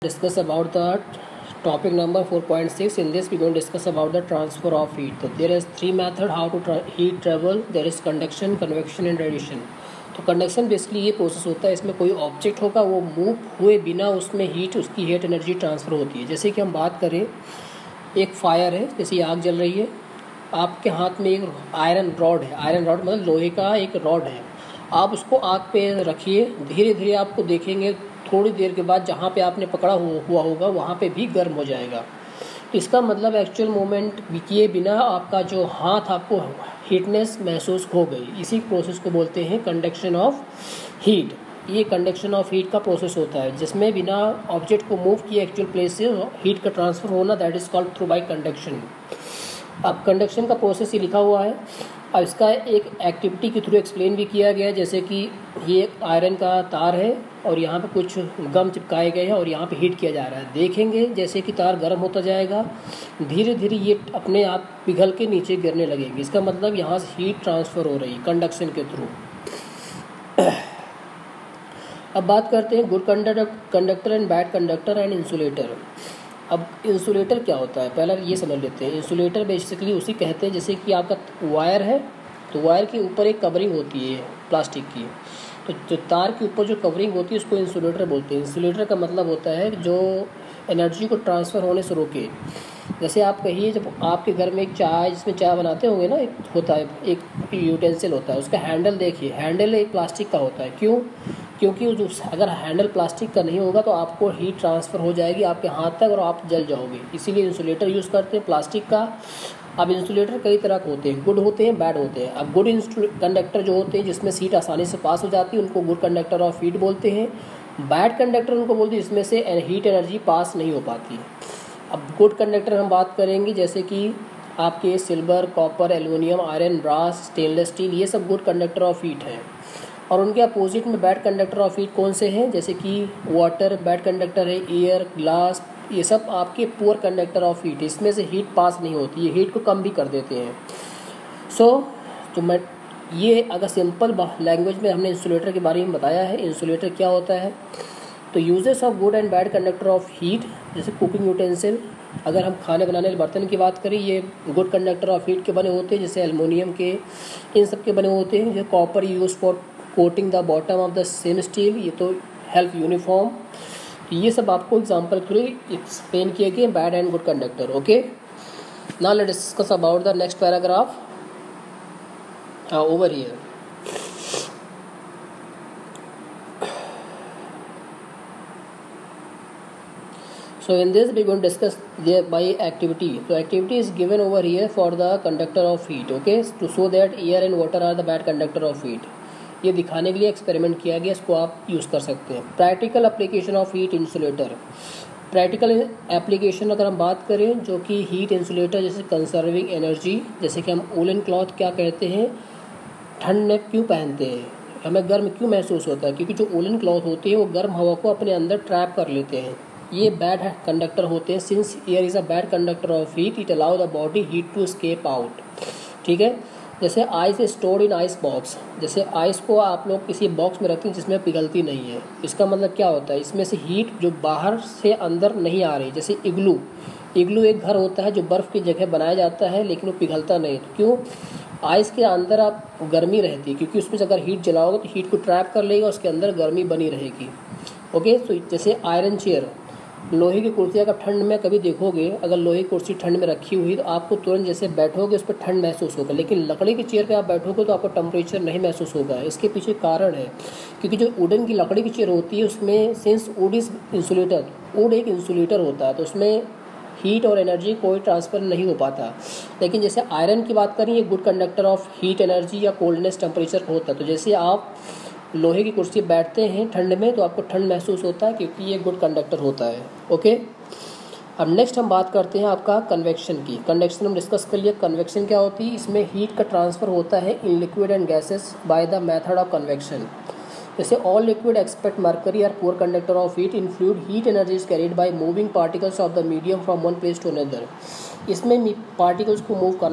Discuss about the topic number 4.6. In this we going to discuss about the transfer of heat. So there is three method how to heat travel. There is conduction, convection and radiation. तो conduction basically ये process होता है, इसमें कोई object होगा वो move हुए बिना उसमें हीट उसकी हीट एनर्जी ट्रांसफ़र होती है। जैसे कि हम बात करें एक फायर है, जैसे आग जल रही है, आपके हाथ में एक आयरन रॉड है, आयरन रॉड मतलब लोहे का एक रॉड है, आप उसको आग पे रखिए, धीरे धीरे आपको देखेंगे थोड़ी देर के बाद जहाँ पे आपने पकड़ा हुआ होगा वहाँ पे भी गर्म हो जाएगा। इसका मतलब एक्चुअल मोमेंट किए बिना आपका जो हाथ आपको हीटनेस महसूस हो गई, इसी प्रोसेस को बोलते हैं कंडक्शन ऑफ हीट। ये कंडक्शन ऑफ हीट का प्रोसेस होता है जिसमें बिना ऑब्जेक्ट को मूव किए एक्चुअल प्लेस से हीट का ट्रांसफ़र होना, that is called through bye conduction. अब कंडक्शन का प्रोसेस ही लिखा हुआ है। अब इसका एक एक्टिविटी के थ्रू एक्सप्लेन भी किया गया है, जैसे कि ये आयरन का तार है और यहाँ पे कुछ गम चिपकाए गए हैं और यहाँ पे हीट किया जा रहा है। देखेंगे जैसे कि तार गर्म होता जाएगा, धीरे धीरे ये अपने आप पिघल के नीचे गिरने लगेगी। इसका मतलब यहाँ से हीट ट्रांसफ़र हो रही है कंडक्शन के थ्रू। अब बात करते हैं good conductor and bad conductor and insulator. अब इंसुलेटर क्या होता है पहले ये समझ लेते हैं। इंसुलेटर बेसिकली उसी कहते हैं, जैसे कि आपका वायर है तो वायर के ऊपर एक कवरिंग होती है प्लास्टिक की, तो जो तार के ऊपर जो कवरिंग होती है उसको इंसुलेटर बोलते हैं। इंसुलेटर का मतलब होता है जो एनर्जी को ट्रांसफ़र होने से रोके। जैसे आप कहिए जब आपके घर में एक चाय जिसमें चाय बनाते होंगे ना, एक होता है एक यूटेंसिल होता है, उसका हैंडल देखिए, हैंडल एक प्लास्टिक का होता है। क्यों? क्योंकि जो अगर हैंडल प्लास्टिक का नहीं होगा तो आपको हीट ट्रांसफ़र हो जाएगी आपके हाथ तक और आप जल जाओगे, इसीलिए इंसुलेटर यूज़ करते हैं प्लास्टिक का। अब इंसुलेटर कई तरह के होते हैं, गुड होते हैं, बैड होते हैं। अब गुड कंडक्टर जो होते हैं जिसमें हीट आसानी से पास हो जाती है उनको गुड कंडक्टर ऑफ हीट बोलते हैं। बैड कंडक्टर उनको बोलते हैं जिसमें से हीट एनर्जी पास नहीं हो पाती। अब गुड कंडक्टर हम बात करेंगे जैसे कि आपके silver, copper, aluminium, iron, brass, stainless steel, ये सब गुड कंडक्टर ऑफ हीट हैं। और उनके अपोजिट में बैड कंडक्टर ऑफ हीट कौन से हैं? जैसे कि वाटर बैड कंडक्टर है, एयर, ग्लास, ये सब आपके पुअर कंडक्टर ऑफ हीट, इसमें से हीट पास नहीं होती, ये हीट को कम भी कर देते हैं। तो मैं ये अगर सिंपल लैंग्वेज में हमने इंसुलेटर के बारे में बताया है, इंसुलेटर क्या होता है। तो uses of good and bad conductor of heat, जैसे कुकिंग यूटेंसिल, अगर हम खाने बनाने वाले बर्तन की बात करें ये गुड कंडक्टर ऑफ हीट के बने होते हैं, जैसे एल्युमिनियम के, इन सब के बने होते हैं। जो copper use for coating the bottom of the same steel, ये तो हेल्प यूनिफॉर्म। ये सब आपको एग्जांपल थ्रू एक्सप्लेन किए गए bad and good conductor. Okay, now let's discuss about the next paragraph over here. So in this we are going to discuss by activity. So activity is given over here for the conductor of heat, okay, to show that air and water are the bad conductor of heat. ये दिखाने के लिए experiment किया गया, इसको आप use कर सकते हैं। Practical application of heat insulator. Practical application अगर हम बात करें जो कि हीट इंसुलेटर, जैसे कंजर्विंग एनर्जी, जैसे कि हम वूलन क्लॉथ क्या कहते हैं, ठंड में क्यों पहनते हैं, हमें गर्म क्यों महसूस होता है, क्योंकि जो वूलन क्लॉथ होते हैं वो गर्म हवा को अपने अंदर ट्रैप कर लेते हैं। ये बैड कंडक्टर होते हैं। Since air is a bad conductor of heat, it allow the body heat to escape out. ठीक है, जैसे ice stored in ice box, जैसे आइस को आप लोग किसी बॉक्स में रखते हैं जिसमें पिघलती नहीं है, इसका मतलब क्या होता है, इसमें से हीट जो बाहर से अंदर नहीं आ रही। जैसे इग्लू एक घर होता है जो बर्फ़ की जगह बनाया जाता है लेकिन वो पिघलता नहीं। तो क्यों? आइस के अंदर आप गर्मी रहती है, क्योंकि उसमें अगर हीट जलाओगे तो हीट को ट्रैप कर लेगा, उसके अंदर गर्मी बनी रहेगी। ओके, तो जैसे आयरन चेयर, लोहे की कुर्सी अगर ठंड में कभी देखोगे, अगर लोहे की कुर्सी ठंड में रखी हुई तो आपको तुरंत जैसे बैठोगे उस पर ठंड महसूस होगा, लेकिन लकड़ी की चेयर पे आप बैठोगे तो आपको टेम्परेचर नहीं महसूस होगा। इसके पीछे कारण है क्योंकि जो वुडन की लकड़ी की चेयर होती है उसमें since would is insulator, would एक इंसुलेटर होता है तो उसमें हीट और एनर्जी कोई ट्रांसफ़र नहीं हो पाता। लेकिन जैसे आयरन की बात करें, ये good conductor of heat energy या कोल्डनेस टेम्परेचर होता है। तो जैसे आप लोहे की कुर्सी बैठते हैं ठंड में तो आपको ठंड महसूस होता है क्योंकि ये गुड कंडक्टर होता है। ओके, अब नेक्स्ट हम बात करते हैं आपका कन्वेक्शन की। कन्वेक्शन हम डिस्कस कर लिया, कन्वेक्शन क्या होती है, इसमें हीट का ट्रांसफ़र होता है in liquid and gases by the method of convection. जैसे all liquid except mercury are poor conductor of heat, in fluid heat energy is carried by moving particles of the medium from one place to another. इसमें particles को move करना